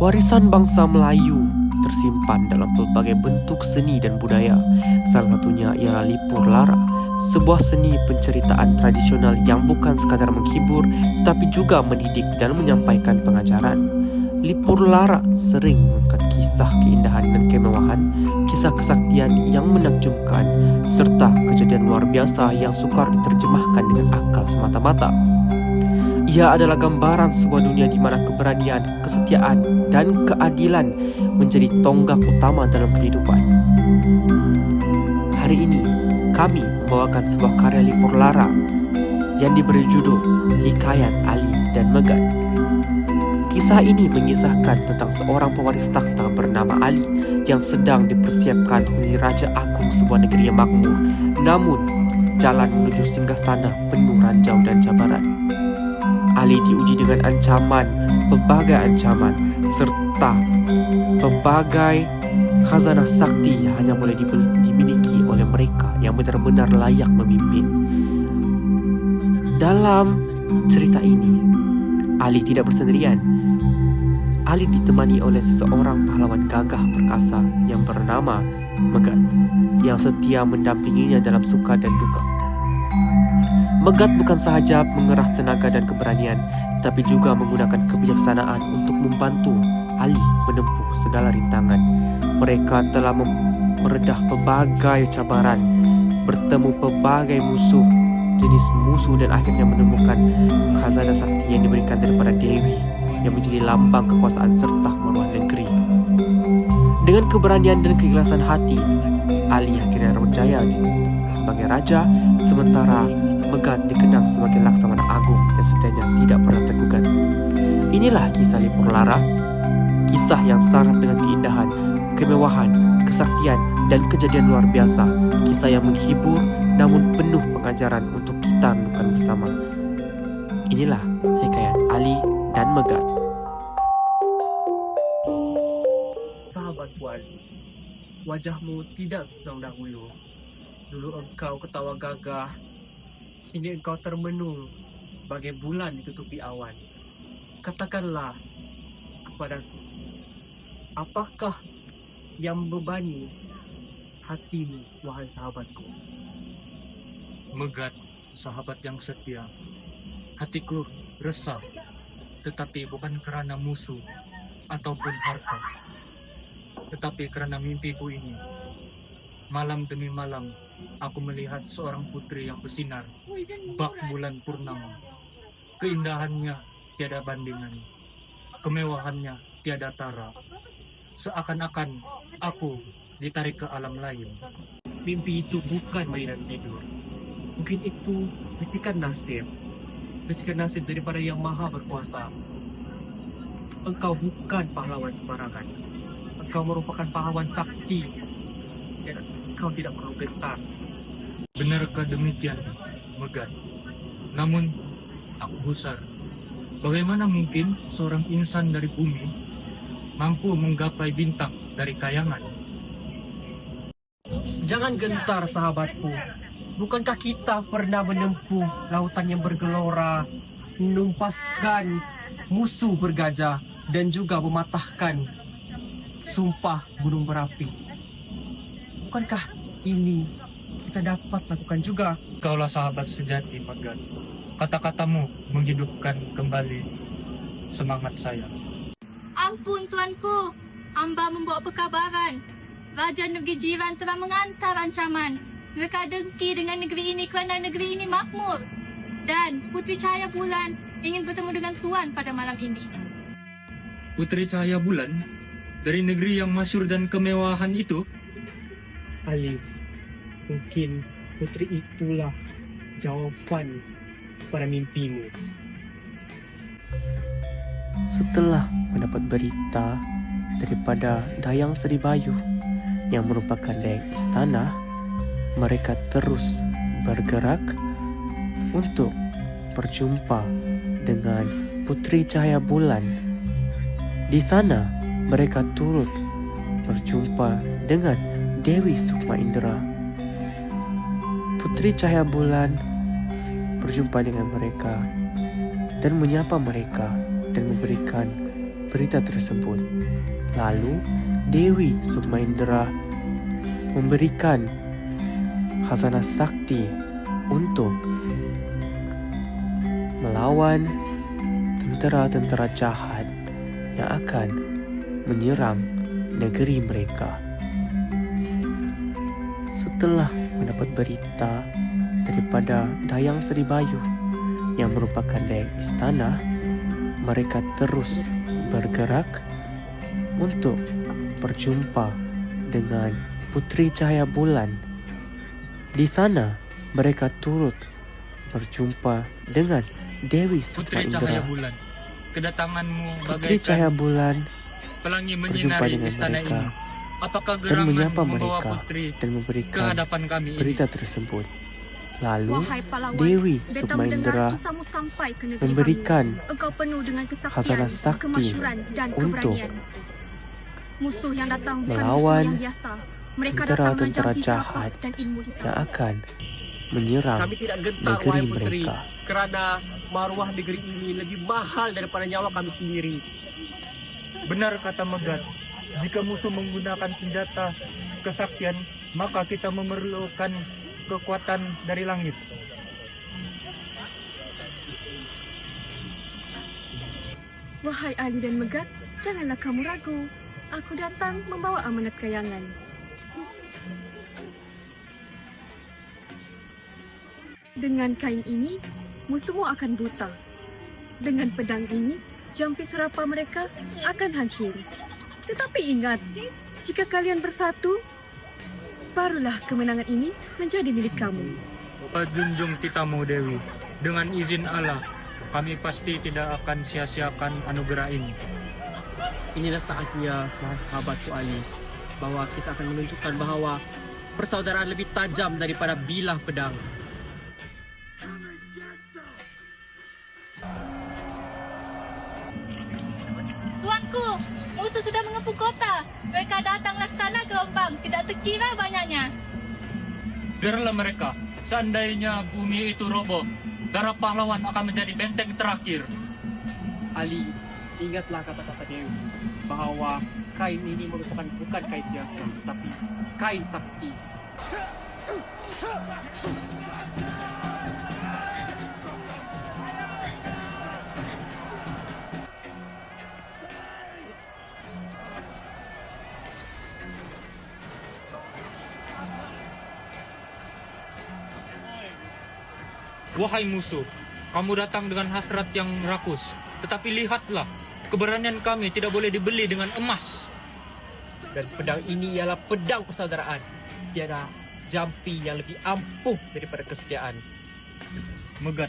Warisan bangsa Melayu tersimpan dalam pelbagai bentuk seni dan budaya. Salah satunya ialah Lipur Lara, sebuah seni penceritaan tradisional yang bukan sekadar menghibur tetapi juga mendidik dan menyampaikan pengajaran. Lipur Lara sering mengangkat kisah keindahan dan kemewahan, kisah kesaktian yang menakjubkan, serta kejadian luar biasa yang sukar diterjemahkan dengan akal semata-mata. Ia adalah gambaran sebuah dunia di mana keberanian, kesetiaan, dan keadilan menjadi tonggak utama dalam kehidupan. Hari ini, kami membawakan sebuah karya Lipur Lara yang diberi judul Hikayat Ali dan Megat. Kisah ini mengisahkan tentang seorang pewaris takhta bernama Ali yang sedang dipersiapkan menjadi raja agung sebuah negeri yang makmur. Namun, jalan menuju singgasana penuh ranjau dan cabaran. Ali diuji dengan pelbagai ancaman, serta pelbagai khazanah sakti yang hanya boleh dimiliki oleh mereka yang benar-benar layak memimpin. Dalam cerita ini, Ali tidak bersendirian. Ali ditemani oleh seseorang pahlawan gagah perkasa yang bernama Megat, yang setia mendampinginya dalam suka dan duka. Megat bukan sahaja mengerah tenaga dan keberanian, tetapi juga menggunakan kebijaksanaan untuk membantu Ali menempuh segala rintangan. Mereka telah meredah pelbagai cabaran, bertemu pelbagai jenis musuh dan akhirnya menemukan khazanah sakti yang diberikan daripada Dewi yang menjadi lambang kekuasaan serta maruah negeri. Dengan keberanian dan keikhlasan hati, Ali akhirnya berjaya sebagai raja, sementara Megat dikenang sebagai laksamana agung yang setianya tidak pernah tergugat. Inilah kisah Lipur Lara, kisah yang syarat dengan keindahan, kemewahan, kesaktian, dan kejadian luar biasa. Kisah yang menghibur namun penuh pengajaran untuk kita renungkan bersama. Inilah hikayat Ali dan Megat. Sahabatku Ali, wajahmu tidak sedang dahulu. Dulu engkau ketawa gagah, kini engkau termenung bagai bulan ditutupi awan. Katakanlah kepadaku, apakah yang membebani hatimu, wahai sahabatku? Megat, sahabat yang setia, hatiku resah, tetapi bukan karena musuh ataupun harta, tetapi karena mimpiku ini. Malam demi malam, aku melihat seorang putri yang bersinar bak bulan purnama. Keindahannya tiada bandingan, kemewahannya tiada tara. Seakan-akan aku ditarik ke alam lain. Mimpi itu bukan mainan tidur. Mungkin itu bisikan nasib daripada Yang Maha Berkuasa. Engkau bukan pahlawan sembarangan. Engkau merupakan pahlawan sakti. Dan engkau tidak perlu gentar. Benarkah demikian, Megat? Namun, aku gusar. Bagaimana mungkin seorang insan dari bumi mampu menggapai bintang dari kayangan? Jangan gentar, sahabatku. Bukankah kita pernah menempuh lautan yang bergelora, menumpaskan musuh bergajah, dan juga mematahkan sumpah gunung berapi? Bukankah ini kita dapat lakukan juga? Kaulah sahabat sejati, Megat. Kata-katamu menghidupkan kembali semangat saya. Ampun tuanku, hamba membawa perkabaran. Raja negeri jiran telah mengantar ancaman. Mereka dengki dengan negeri ini kerana negeri ini makmur. Dan Puteri Cahaya Bulan ingin bertemu dengan tuan pada malam ini. Puteri Cahaya Bulan dari negeri yang masyhur dan kemewahan itu? Ali, mungkin putri itulah jawaban pada mimpimu. Setelah mendapat berita daripada Dayang Seri Bayu yang merupakan dayang istana, mereka terus bergerak untuk berjumpa dengan Puteri Cahaya Bulan. Di sana mereka turut berjumpa dengan Dewi Sukma Indra. Puteri Cahaya Bulan berjumpa dengan mereka dan menyapa mereka dan memberikan berita tersebut. Lalu Dewi Sukmaendra memberikan khazanah sakti untuk melawan tentera-tentera jahat yang akan menyerang negeri mereka. Setelah mendapat berita daripada Dayang Seri Bayu yang merupakan dayang istana, mereka terus bergerak untuk berjumpa dengan Putri Cahaya Bulan. Di sana mereka turut berjumpa dengan Dewi Putri Cahaya Sukmaendra. Bulan, kedatanganmu Putri bagaikan Cahaya Bulan pelangi berjumpa menyinari dengan istana mereka ini. Apakah dan gerangan menyapa membawa mereka putri dan ke memberikan hadapan kami ini? berita tersebut. Lalu Wahai pahlawan, Dewi beta Sukmaendra mendengar kisahmu sampai ke negeri memberikan kami. Engkau penuh dengan kesaktian, khazanah sakti kemasyuran dan untuk keberanian. Musuh yang datang bukan melawan musuh yang biasa. Mereka tentera-tentera datang jahat dan ilmu hitam. yang akan menyerang Kami tidak gentar, negeri wahai putri, mereka. kerana maruah negeri ini lebih mahal daripada nyawa kami sendiri. Benar kata Megat, jika musuh menggunakan senjata kesaktian, maka kita memerlukan kekuatan dari langit. Wahai Ali dan Megat, janganlah kamu ragu. Aku datang membawa amanat kayangan. Dengan kain ini, musuhmu akan buta. Dengan pedang ini, jampi serapa mereka akan hancur. Tetapi ingat, jika kalian bersatu, barulah kemenangan ini menjadi milik kamu. Junjung titamu Dewi, dengan izin Allah, kami pasti tidak akan sia-siakan anugerah ini. Inilah saatnya, sahabatku Ali, bahwa kita akan menunjukkan bahawa persaudaraan lebih tajam daripada bilah pedang. Tuanku, musuh sudah mengepung kota. Mereka datang laksana gelombang, tidak terkira banyaknya. Biarlah mereka, seandainya bumi itu roboh, darah pahlawan akan menjadi benteng terakhir. Ali, ingatlah kata-kata Dewi, bahawa kain ini merupakan bukan kain biasa, tapi kain sakti. Wahai musuh, kamu datang dengan hasrat yang rakus. Tetapi lihatlah, keberanian kami tidak boleh dibeli dengan emas. Dan pedang ini ialah pedang persaudaraan. Tiada jampi yang lebih ampuh daripada kesetiaan. Megat,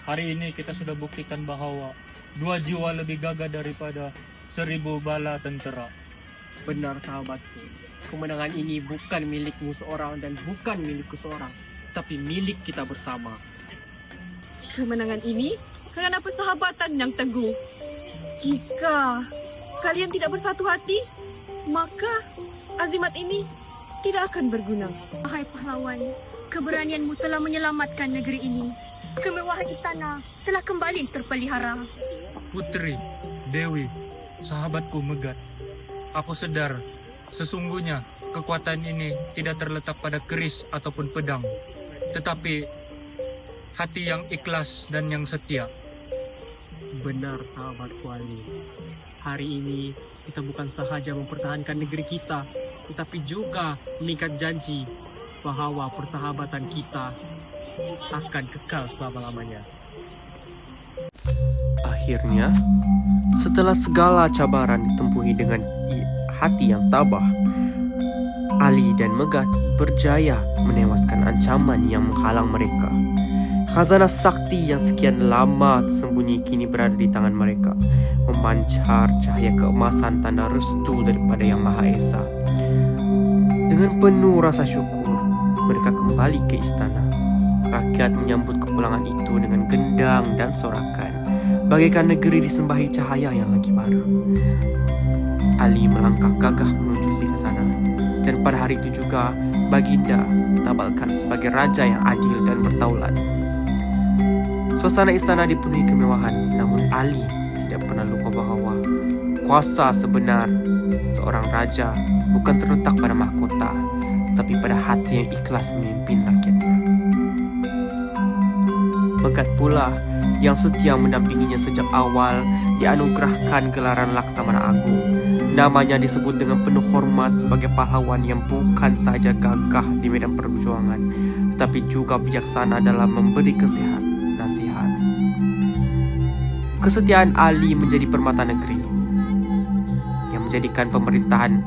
hari ini kita sudah buktikan bahawa 2 jiwa lebih gagah daripada 1000 bala tentera. Benar sahabatku, kemenangan ini bukan milikmu seorang dan bukan milikku seorang, tapi milik kita bersama. Kemenangan ini kerana persahabatan yang teguh. Jika kalian tidak bersatu hati, maka azimat ini tidak akan berguna. Wahai pahlawan, keberanianmu telah menyelamatkan negeri ini. Kemewahan istana telah kembali terpelihara. Putri, Dewi, sahabatku Megat, aku sedar sesungguhnya kekuatan ini tidak terletak pada keris ataupun pedang, tetapi hati yang ikhlas dan yang setia. Benar sahabatku Ali, hari ini kita bukan sahaja mempertahankan negeri kita, tetapi juga mengikat janji bahawa persahabatan kita akan kekal selama-lamanya. Akhirnya, setelah segala cabaran ditempuhi dengan hati yang tabah, Ali dan Megat berjaya menewaskan ancaman yang menghalang mereka. Khazanah sakti yang sekian lama tersembunyi kini berada di tangan mereka, memancar cahaya keemasan tanda restu daripada Yang Maha Esa. Dengan penuh rasa syukur, mereka kembali ke istana. Rakyat menyambut kepulangan itu dengan gendang dan sorakan, bagaikan negeri disembahi cahaya yang lagi baru. Ali melangkah gagah menuju si sana, dan pada hari itu juga Baginda ditabalkan sebagai raja yang adil dan bertaulat. Suasana istana dipenuhi kemewahan, namun Ali tidak pernah lupa bahawa kuasa sebenar seorang raja bukan terletak pada mahkota, tapi pada hati yang ikhlas memimpin rakyatnya. Megat pula yang setia mendampinginya sejak awal dianugerahkan gelaran Laksamana Agung. Namanya disebut dengan penuh hormat sebagai pahlawan yang bukan saja gagah di medan perjuangan, tetapi juga bijaksana dalam memberi nasihat. Kesetiaan Ali menjadi permata negeri yang menjadikan pemerintahannya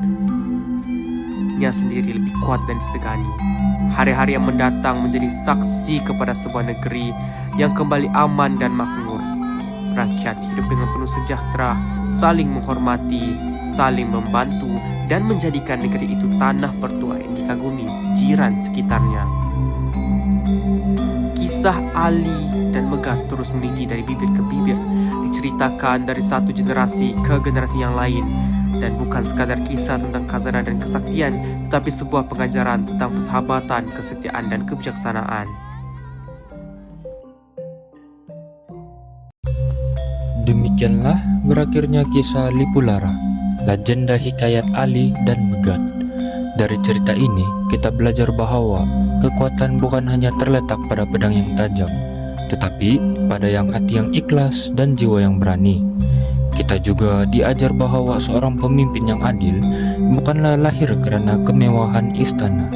sendiri lebih kuat dan disegani. Hari-hari yang mendatang menjadi saksi kepada sebuah negeri yang kembali aman dan makmur. Rakyat hidup dengan penuh sejahtera, saling menghormati, saling membantu, dan menjadikan negeri itu tanah pertua yang dikagumi jiran sekitarnya. Kisah Ali dan Megat terus meniti dari bibir ke bibir, diceritakan dari satu generasi ke generasi yang lain, dan bukan sekadar kisah tentang khazanah dan kesaktian, tetapi sebuah pengajaran tentang persahabatan, kesetiaan, dan kebijaksanaan. Demikianlah berakhirnya kisah Lipu Lara, legenda hikayat Ali dan Megat. Dari cerita ini, kita belajar bahwa kekuatan bukan hanya terletak pada pedang yang tajam, tetapi pada hati yang ikhlas dan jiwa yang berani. Kita juga diajar bahwa seorang pemimpin yang adil bukanlah lahir karena kemewahan istana,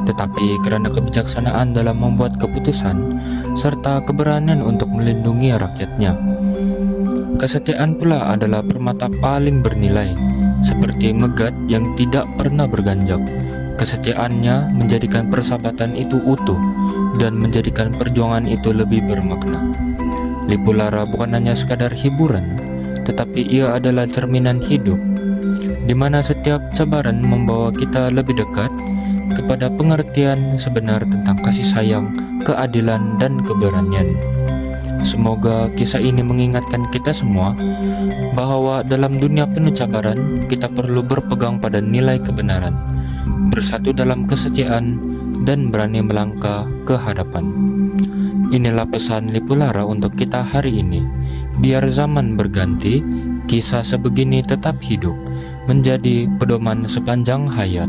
tetapi karena kebijaksanaan dalam membuat keputusan serta keberanian untuk melindungi rakyatnya. Kesetiaan pula adalah permata paling bernilai, seperti Megat yang tidak pernah berganjak. Kesetiaannya menjadikan persahabatan itu utuh dan menjadikan perjuangan itu lebih bermakna. Lipu Lara bukan hanya sekadar hiburan, tetapi ia adalah cerminan hidup, di mana setiap cabaran membawa kita lebih dekat kepada pengertian sebenar tentang kasih sayang, keadilan, dan keberanian. Semoga kisah ini mengingatkan kita semua bahwa dalam dunia penuh cabaran, kita perlu berpegang pada nilai kebenaran, bersatu dalam kesetiaan, dan berani melangkah ke hadapan. Inilah pesan Lipu Lara untuk kita hari ini. Biar zaman berganti, kisah sebegini tetap hidup, menjadi pedoman sepanjang hayat.